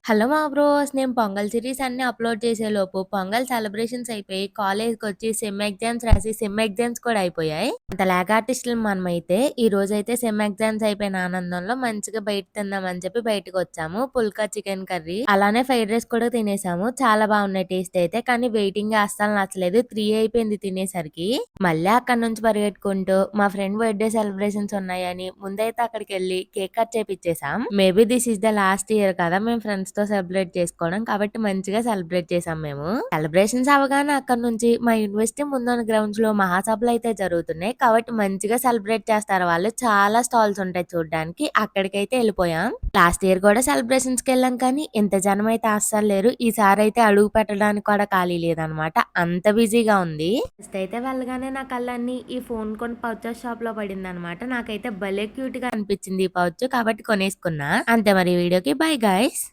Hello మా bros. నేను pongal series అన్నీ అప్‌లోడ్ చేసేలోపు పొంగల్ సెలబ్రేషన్స్ అయిపోయి కాలేజ్‌కొచ్చి సెమ్ ఎగ్జామ్స్ రాసి సెమ్ ఎగ్జామ్స్ కూడా అయిపోయాయి. అంత ల్యాగ్ ఆర్టిస్టులం మనమైతే. ఈ రోజైతే సెమ్ ఎగ్జామ్స్ అయిపోయిన ఆనందంలో మంచిగా బయట తిందామని చెప్పి బయటకొచ్చాము. పుల్కా చికెన్ కర్రీ అలానే ఫ్రైడ్ రైస్ కూడా తినేసాము. చాలా బాగున్నాయి టేస్ట్ అయితే. కానీ వెయిటింగే అస్సలు నచ్చలేదు. 3 అయిపోయింది తినేసరికి. మళ్ళీ అక్కడి నుంచి పరిగెట్టుకుంటూ మా ఫ్రెండ్ బర్త్‌డే సెలబ్రేషన్స్ ఉన్నాయని ముందైతే అక్కడికెళ్ళి కేక్ కట్ చేపిచ్చేసాం. Maybe this is the last year కదా మేము ఫ్రెండ్స్‌తో సెలబ్రేట్ చేసుకోవడం. కాబట్టి మంచిగా సెలబ్రేట్ చేసాం మేము. సెలబ్రేషన్స్ అవ్వగానే అక్కడి నుంచి మా యూనివర్సిటీ ముందున్న గ్రౌండ్స్‌లో మహాసభలయితే జరుగుతున్నాయి. కాబట్టి మంచిగా సెలబ్రేట్ చేస్తారు వాళ్ళు. చాలా స్టాల్స్ ఉంటాయి చూడ్డానికి. అక్కడికైతే ఎళ్ళిపోయాం. లాస్ట్ ఇయర్ కూడా సెలబ్రేషన్స్‌కెళ్ళాం కానీ ఇంత జనమైతే అస్సలు లేరు. ఈసారైతే అడుగు పెట్టడానికి కూడా ఖాళీ లేదనమాట. అంత బిజీగా ఉంది. ఫస్ట్ అయితే వెళ్ళగానే నా కళ్ళన్నీ ఈ ఫోన్ కొని పౌచెస్ షాప్‌లో పడిందనమాట. నాకైతే భలే క్యూట్‌గా అనిపించింది ఈ పౌచ్. కాబట్టి కొనేసుకున్నా. అంతే మరి ఈ వీడియోకి బై గైస్.